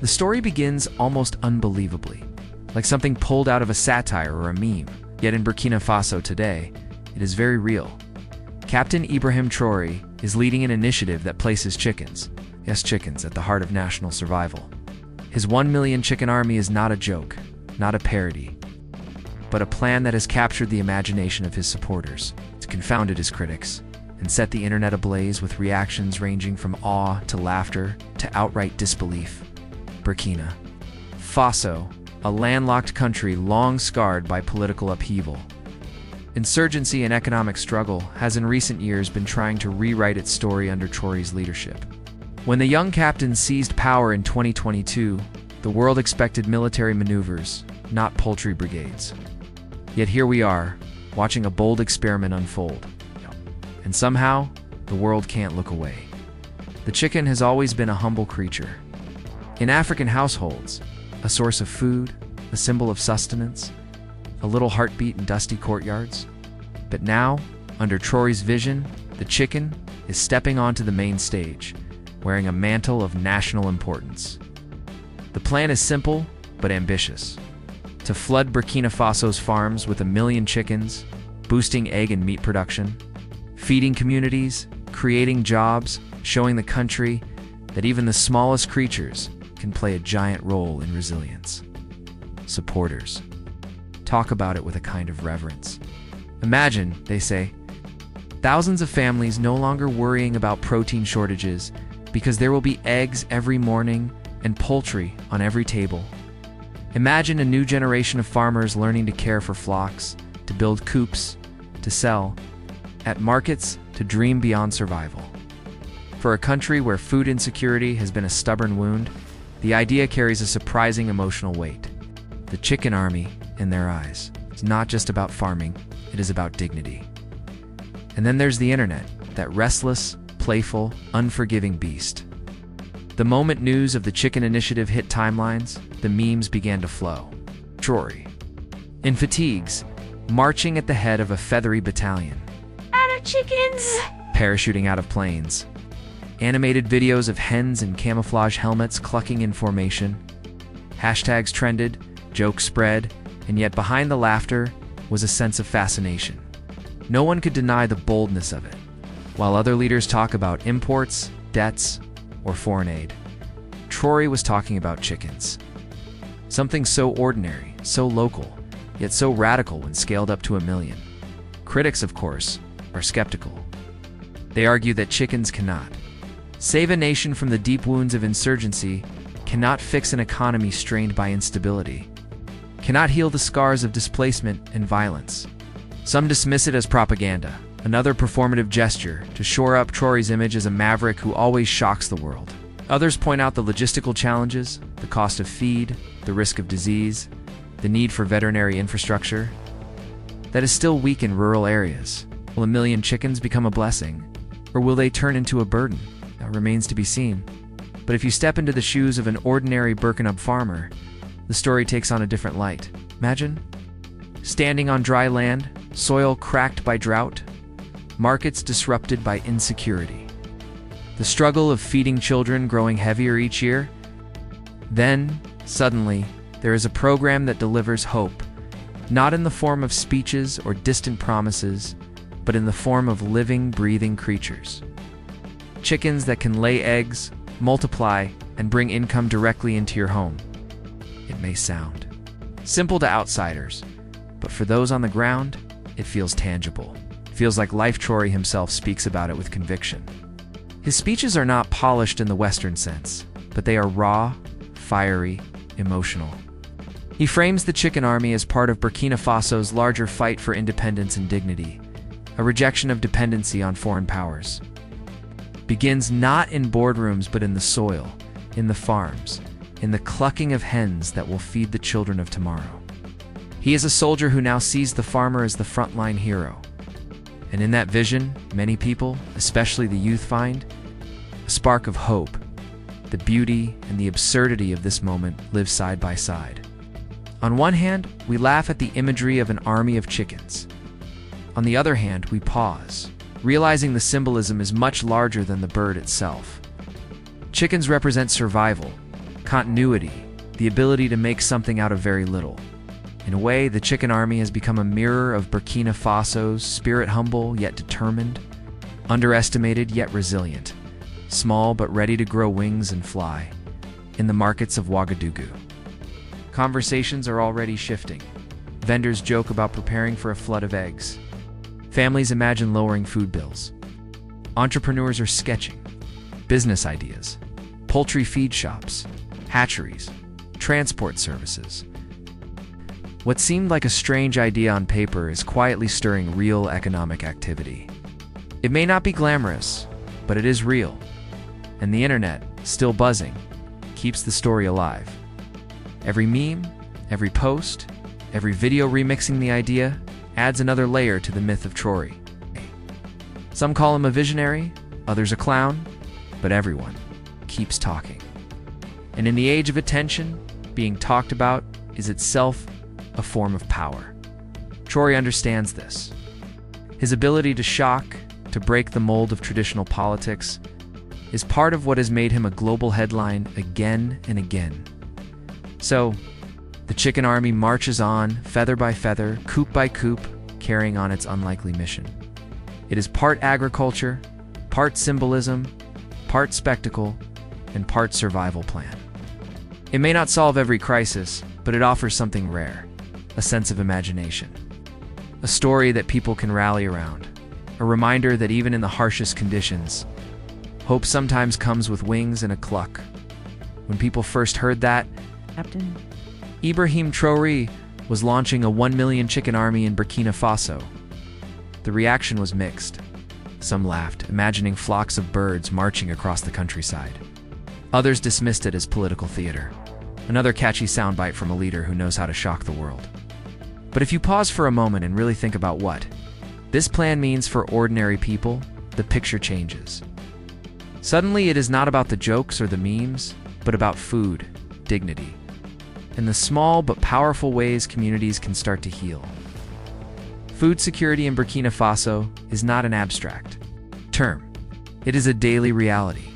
The story begins almost unbelievably, like something pulled out of a satire or a meme. Yet in Burkina Faso today, it is very real. Captain Ibrahim Traoré is leading an initiative that places chickens, yes chickens, at the heart of national survival. His 1 million chicken army is not a joke, not a parody, but a plan that has captured the imagination of his supporters, confounded his critics, and set the internet ablaze with reactions ranging from awe to laughter to outright disbelief. Burkina Faso, a landlocked country long scarred by political upheaval, insurgency and economic struggle, has in recent years been trying to rewrite its story under Traoré's leadership. When the young captain seized power in 2022, the world expected military maneuvers, not poultry brigades. Yet here we are, watching a bold experiment unfold. And somehow, the world can't look away. The chicken has always been a humble creature. In African households, a source of food, a symbol of sustenance, a little heartbeat in dusty courtyards. But now, under Traoré's vision, the chicken is stepping onto the main stage, wearing a mantle of national importance. The plan is simple, but ambitious. To flood Burkina Faso's farms with 1 million chickens, boosting egg and meat production, feeding communities, creating jobs, showing the country that even the smallest creatures can play a giant role in resilience. Supporters talk about it with a kind of reverence. Imagine, they say, thousands of families no longer worrying about protein shortages because there will be eggs every morning and poultry on every table. Imagine a new generation of farmers learning to care for flocks, to build coops, to sell at markets, to dream beyond survival. For a country where food insecurity has been a stubborn wound, the idea carries a surprising emotional weight. The chicken army, in their eyes, is not just about farming, it is about dignity. And then there's the internet, that restless, playful, unforgiving beast. The moment news of the chicken initiative hit timelines, the memes began to flow. Traoré, in fatigues, marching at the head of a feathery battalion. Out of chickens! Parachuting out of planes. Animated videos of hens in camouflage helmets clucking in formation. Hashtags trended, jokes spread, and yet behind the laughter was a sense of fascination. No one could deny the boldness of it. While other leaders talk about imports, debts, or foreign aid, Traoré was talking about chickens. Something so ordinary, so local, yet so radical when scaled up to 1 million. Critics, of course, are skeptical. They argue that chickens cannot save a nation from the deep wounds of insurgency, cannot fix an economy strained by instability, cannot heal the scars of displacement and violence. Some dismiss it as propaganda, another performative gesture to shore up Traoré's image as a maverick who always shocks the world. Others point out the logistical challenges, the cost of feed, the risk of disease, the need for veterinary infrastructure that is still weak in rural areas. Will 1 million chickens become a blessing, or will they turn into a burden? That remains to be seen. But if you step into the shoes of an ordinary Burkina farmer, the story takes on a different light. Imagine standing on dry land, soil cracked by drought, markets disrupted by insecurity, the struggle of feeding children growing heavier each year. Then, suddenly, there is a program that delivers hope, not in the form of speeches or distant promises, but in the form of living, breathing creatures. Chickens that can lay eggs, multiply, and bring income directly into your home. It may sound simple to outsiders, but for those on the ground, it feels tangible. It feels like Life Traoré himself speaks about it with conviction. His speeches are not polished in the Western sense, but they are raw, fiery, emotional. He frames the chicken army as part of Burkina Faso's larger fight for independence and dignity, a rejection of dependency on foreign powers. Begins not in boardrooms but in the soil, in the farms, in the clucking of hens that will feed the children of tomorrow. He is a soldier who now sees the farmer as the frontline hero. And in that vision, many people, especially the youth, find a spark of hope. The beauty and the absurdity of this moment live side by side. On one hand, we laugh at the imagery of an army of chickens. On the other hand, we pause, realizing the symbolism is much larger than the bird itself. Chickens represent survival, continuity, the ability to make something out of very little. In a way, the chicken army has become a mirror of Burkina Faso's spirit, humble yet determined, underestimated yet resilient, small but ready to grow wings and fly, in the markets of Ouagadougou. Conversations are already shifting. Vendors joke about preparing for a flood of eggs. Families imagine lowering food bills. Entrepreneurs are sketching business ideas, poultry feed shops, hatcheries, transport services. What seemed like a strange idea on paper is quietly stirring real economic activity. It may not be glamorous, but it is real. And the internet, still buzzing, keeps the story alive. Every meme, every post, every video remixing the idea adds another layer to the myth of Traoré. Some call him a visionary, others a clown, but everyone keeps talking. And in the age of attention, being talked about is itself a form of power. Traoré understands this. His ability to shock, to break the mold of traditional politics, is part of what has made him a global headline again and again. So, the chicken army marches on, feather by feather, coop by coop, carrying on its unlikely mission. It is part agriculture, part symbolism, part spectacle, and part survival plan. It may not solve every crisis, but it offers something rare, a sense of imagination. A story that people can rally around, a reminder that even in the harshest conditions, hope sometimes comes with wings and a cluck. When people first heard that, Captain Ibrahim Traoré was launching a 1 million chicken army in Burkina Faso. The reaction was mixed. Some laughed, imagining flocks of birds marching across the countryside. Others dismissed it as political theater, another catchy soundbite from a leader who knows how to shock the world. But if you pause for a moment and really think about what this plan means for ordinary people, the picture changes. Suddenly, it is not about the jokes or the memes, but about food, dignity, and the small but powerful ways communities can start to heal. Food security in Burkina Faso is not an abstract term. It is a daily reality,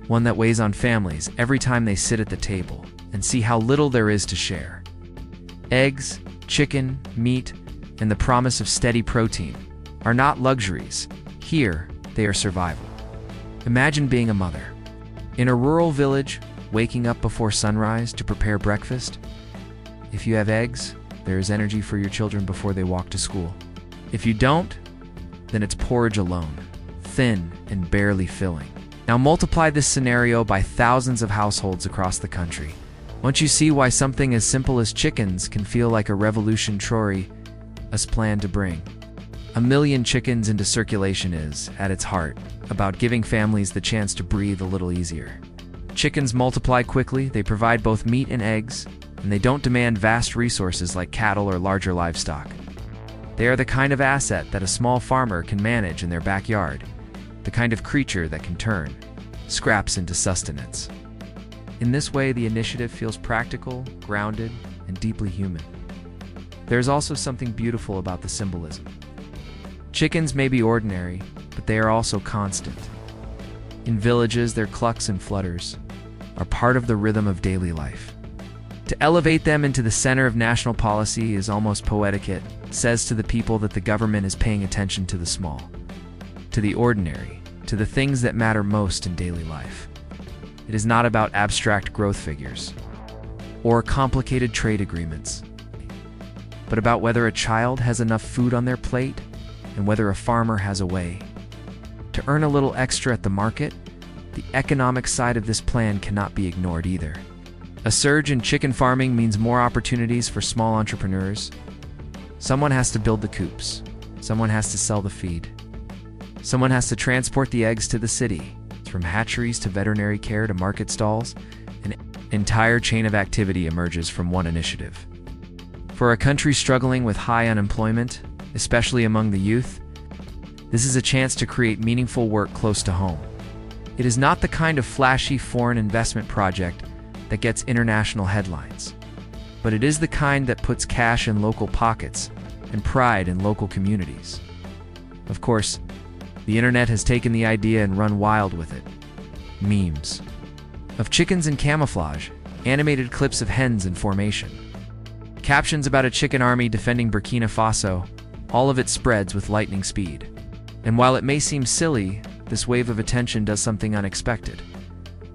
one that weighs on families every time they sit at the table and see how little there is to share. Eggs, chicken, meat, and the promise of steady protein are not luxuries. Here, they are survival. Imagine being a mother in a rural village, waking up before sunrise to prepare breakfast. If you have eggs, there is energy for your children before they walk to school. If you don't, then it's porridge alone, thin and barely filling. Now multiply this scenario by thousands of households across the country. Once you see why something as simple as chickens can feel like a revolution Traoré has planned to bring. 1 million chickens into circulation is, at its heart, about giving families the chance to breathe a little easier. Chickens multiply quickly, they provide both meat and eggs, and they don't demand vast resources like cattle or larger livestock. They are the kind of asset that a small farmer can manage in their backyard, the kind of creature that can turn scraps into sustenance. In this way, the initiative feels practical, grounded, and deeply human. There's also something beautiful about the symbolism. Chickens may be ordinary, but they are also constant. In villages, their clucks and flutters are part of the rhythm of daily life. To elevate them into the center of national policy is almost poetic. It says to the people that the government is paying attention to the small, to the ordinary, to the things that matter most in daily life. It is not about abstract growth figures or complicated trade agreements, but about whether a child has enough food on their plate and whether a farmer has a way to earn a little extra at the market. The economic side of this plan cannot be ignored either. A surge in chicken farming means more opportunities for small entrepreneurs. Someone has to build the coops. Someone has to sell the feed. Someone has to transport the eggs to the city. From hatcheries to veterinary care to market stalls, an entire chain of activity emerges from one initiative. For a country struggling with high unemployment, especially among the youth, this is a chance to create meaningful work close to home. It is not the kind of flashy foreign investment project that gets international headlines, but it is the kind that puts cash in local pockets and pride in local communities. Of course, the internet has taken the idea and run wild with it. Memes of chickens in camouflage, animated clips of hens in formation, captions about a chicken army defending Burkina Faso. All of it spreads with lightning speed. And while it may seem silly, this wave of attention does something unexpected.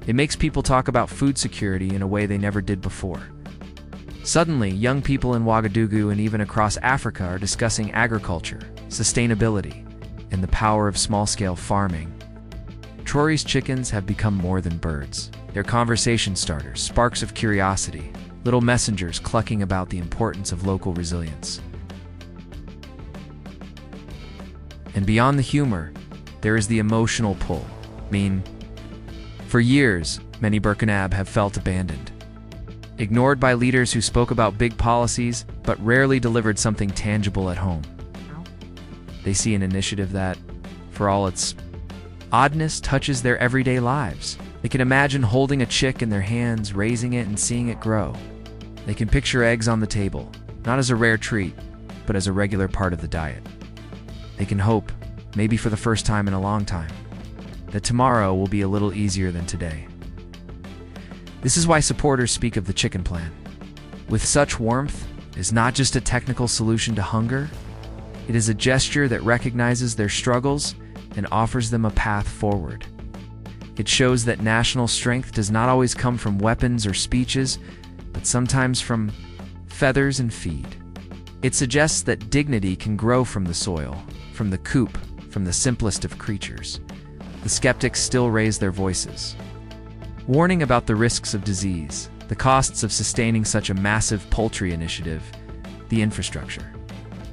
It makes people talk about food security in a way they never did before. Suddenly, young people in Ouagadougou and even across Africa are discussing agriculture, sustainability, and the power of small-scale farming. Traoré's chickens have become more than birds. They're conversation starters, sparks of curiosity, little messengers clucking about the importance of local resilience. And beyond the humor, there is the emotional pull. For years, many Burkinab have felt abandoned. Ignored by leaders who spoke about big policies, but rarely delivered something tangible at home. They see an initiative that, for all its oddness, touches their everyday lives. They can imagine holding a chick in their hands, raising it and seeing it grow. They can picture eggs on the table, not as a rare treat, but as a regular part of the diet. They can hope, maybe for the first time in a long time, that tomorrow will be a little easier than today. This is why supporters speak of the chicken plan. With such warmth, it's not just a technical solution to hunger, it is a gesture that recognizes their struggles and offers them a path forward. It shows that national strength does not always come from weapons or speeches, but sometimes from feathers and feed. It suggests that dignity can grow from the soil, from the coop, from the simplest of creatures. The skeptics still raise their voices, warning about the risks of disease, the costs of sustaining such a massive poultry initiative, the infrastructure,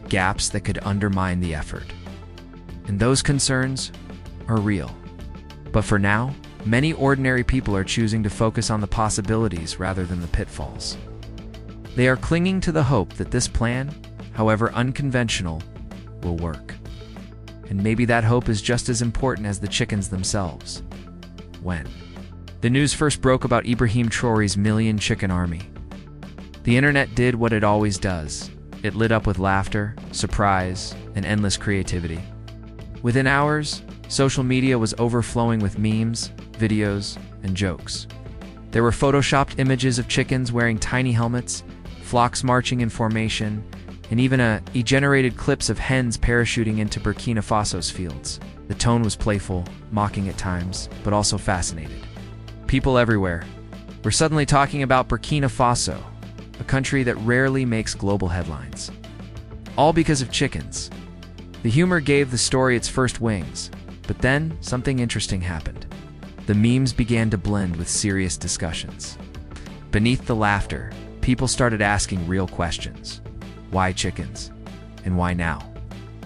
gaps that could undermine the effort. And those concerns are real. But for now, many ordinary people are choosing to focus on the possibilities rather than the pitfalls. They are clinging to the hope that this plan, however unconventional, will work. And maybe that hope is just as important as the chickens themselves. When the news first broke about Ibrahim Traoré's million chicken army, the internet did what it always does. It lit up with laughter, surprise, and endless creativity. Within hours, social media was overflowing with memes, videos, and jokes. There were photoshopped images of chickens wearing tiny helmets, flocks marching in formation, and even generated clips of hens parachuting into Burkina Faso's fields. The tone was playful, mocking at times, but also fascinated. People everywhere were suddenly talking about Burkina Faso, a country that rarely makes global headlines. All because of chickens. The humor gave the story its first wings, but then something interesting happened. The memes began to blend with serious discussions. Beneath the laughter, people started asking real questions. Why chickens? And why now?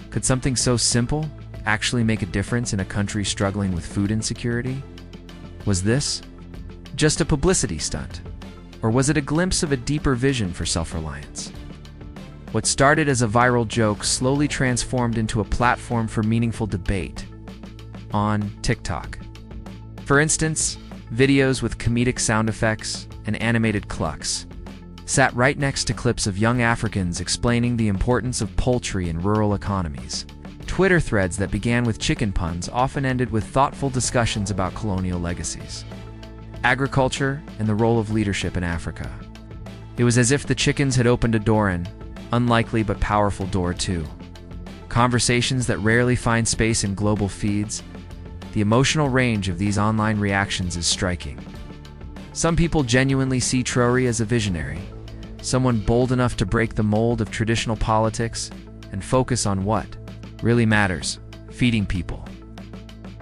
Could something so simple actually make a difference in a country struggling with food insecurity? Was this just a publicity stunt? Or was it a glimpse of a deeper vision for self-reliance? What started as a viral joke slowly transformed into a platform for meaningful debate on TikTok. For instance, videos with comedic sound effects and animated clucks sat right next to clips of young Africans explaining the importance of poultry in rural economies. Twitter threads that began with chicken puns often ended with thoughtful discussions about colonial legacies, agriculture, and the role of leadership in Africa. It was as if the chickens had opened a door, an unlikely but powerful door too. Conversations that rarely find space in global feeds. The emotional range of these online reactions is striking. Some people genuinely see Traoré as a visionary, someone bold enough to break the mold of traditional politics and focus on what really matters: feeding people.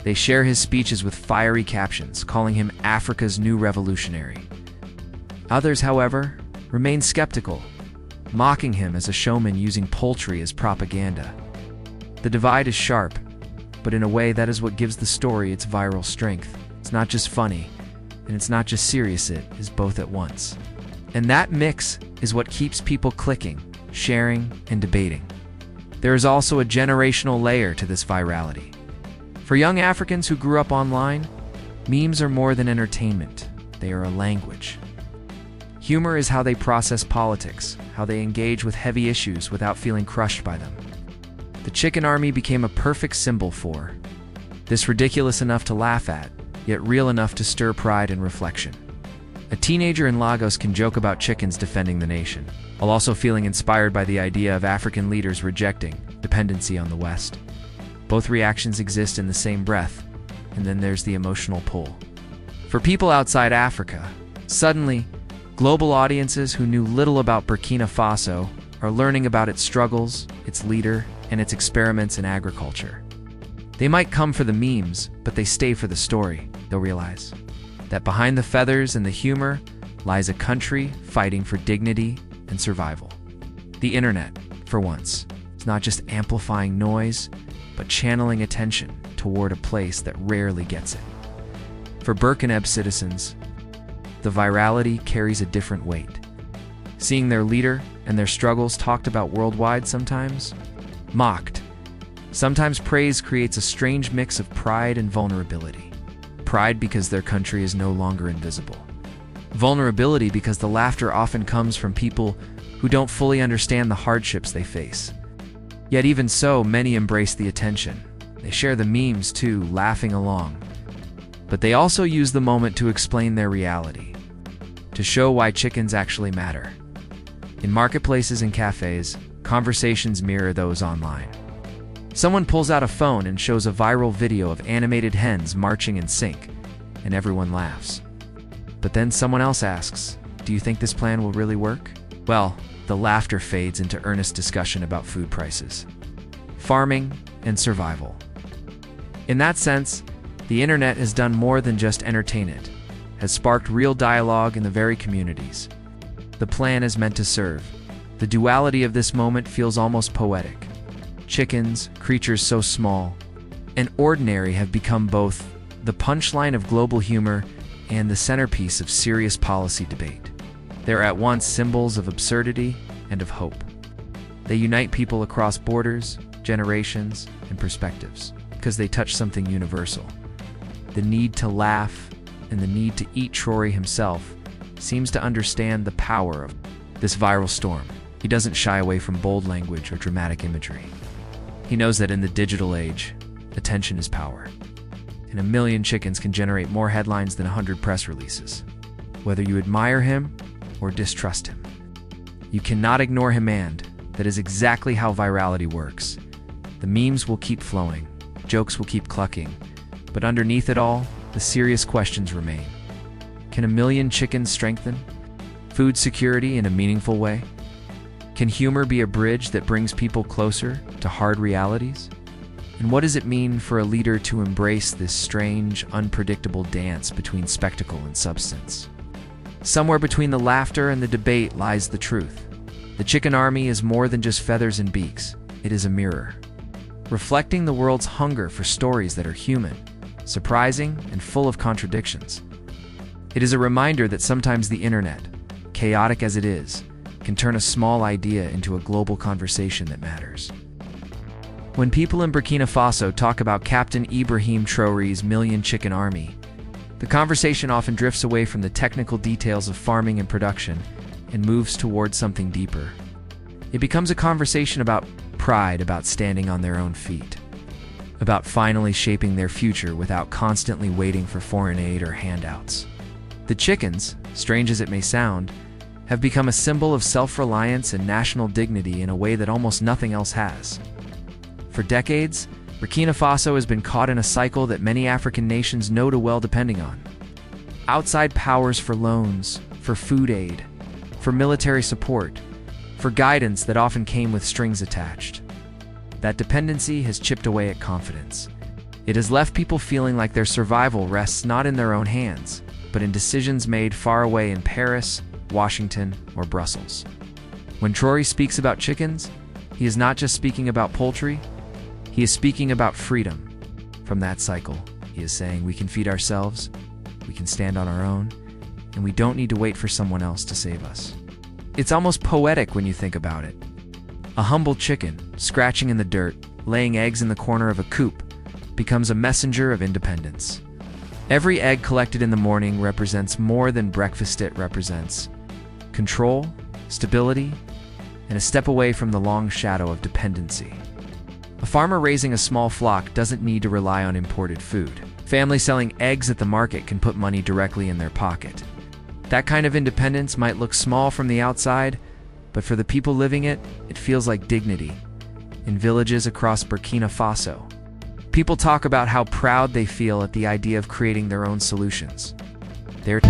They share his speeches with fiery captions, calling him Africa's new revolutionary. Others, however, remain skeptical, mocking him as a showman using poultry as propaganda. The divide is sharp, but in a way that is what gives the story its viral strength. It's not just funny, and it's not just serious, it is both at once. And that mix is what keeps people clicking, sharing, and debating. There is also a generational layer to this virality. For young Africans who grew up online, memes are more than entertainment. They are a language. Humor is how they process politics, how they engage with heavy issues without feeling crushed by them. The chicken army became a perfect symbol for this ridiculous enough to laugh at, yet real enough to stir pride and reflection. A teenager in Lagos can joke about chickens defending the nation, while also feeling inspired by the idea of African leaders rejecting dependency on the West. Both reactions exist in the same breath, and then there's the emotional pull. For people outside Africa, suddenly, global audiences who knew little about Burkina Faso are learning about its struggles, its leader, and its experiments in agriculture. They might come for the memes, but they stay for the story. They'll realize that behind the feathers and the humor lies a country fighting for dignity and survival. The internet, for once, is not just amplifying noise, but channeling attention toward a place that rarely gets it. For Burkina Faso citizens, the virality carries a different weight. Seeing their leader and their struggles talked about worldwide, sometimes mocked, sometimes praised, creates a strange mix of pride and vulnerability. Pride because their country is no longer invisible. Vulnerability because the laughter often comes from people who don't fully understand the hardships they face. Yet even so, many embrace the attention. They share the memes too, laughing along. But they also use the moment to explain their reality, to show why chickens actually matter. In marketplaces and cafes, conversations mirror those online. Someone pulls out a phone and shows a viral video of animated hens marching in sync, and everyone laughs. But then someone else asks, "Do you think this plan will really work?" Well, the laughter fades into earnest discussion about food prices, farming, and survival. In that sense, the internet has done more than just entertain it, has sparked real dialogue in the very communities. The plan is meant to serve. The duality of this moment feels almost poetic. Chickens, creatures so small and ordinary, have become both the punchline of global humor and the centerpiece of serious policy debate. They're at once symbols of absurdity and of hope. They unite people across borders, generations, and perspectives because they touch something universal. The need to laugh and the need to eat. Traoré himself seems to understand the power of this viral storm. He doesn't shy away from bold language or dramatic imagery. He knows that in the digital age, attention is power. And 1 million chickens can generate more headlines than 100 press releases. Whether you admire him or distrust him, you cannot ignore him, and that is exactly how virality works. The memes will keep flowing, jokes will keep clucking, but underneath it all, the serious questions remain. Can 1 million chickens strengthen food security in a meaningful way? Can humor be a bridge that brings people closer to hard realities? And what does it mean for a leader to embrace this strange, unpredictable dance between spectacle and substance? Somewhere between the laughter and the debate lies the truth. The chicken army is more than just feathers and beaks. It is a mirror, reflecting the world's hunger for stories that are human, surprising, and full of contradictions. It is a reminder that sometimes the internet, chaotic as it is, can turn a small idea into a global conversation that matters. When people in Burkina Faso talk about Captain Ibrahim Traoré's million chicken army, the conversation often drifts away from the technical details of farming and production and moves towards something deeper. It becomes a conversation about pride, about standing on their own feet, about finally shaping their future without constantly waiting for foreign aid or handouts. The chickens, strange as it may sound, have become a symbol of self-reliance and national dignity in a way that almost nothing else has. For decades, Burkina Faso has been caught in a cycle that many African nations know too well, depending on outside powers for loans, for food aid, for military support, for guidance that often came with strings attached. That dependency has chipped away at confidence. It has left people feeling like their survival rests not in their own hands, but in decisions made far away in Paris, Washington, or Brussels. When Traoré speaks about chickens, he is not just speaking about poultry, he is speaking about freedom. From that cycle, he is saying we can feed ourselves, we can stand on our own, and we don't need to wait for someone else to save us. It's almost poetic when you think about it. A humble chicken, scratching in the dirt, laying eggs in the corner of a coop, becomes a messenger of independence. Every egg collected in the morning represents more than breakfast. It represents control, stability, and a step away from the long shadow of dependency. A farmer raising a small flock doesn't need to rely on imported food. Families selling eggs at the market can put money directly in their pocket. That kind of independence might look small from the outside, but for the people living it, it feels like dignity. In villages across Burkina Faso, people talk about how proud they feel at the idea of creating their own solutions. They're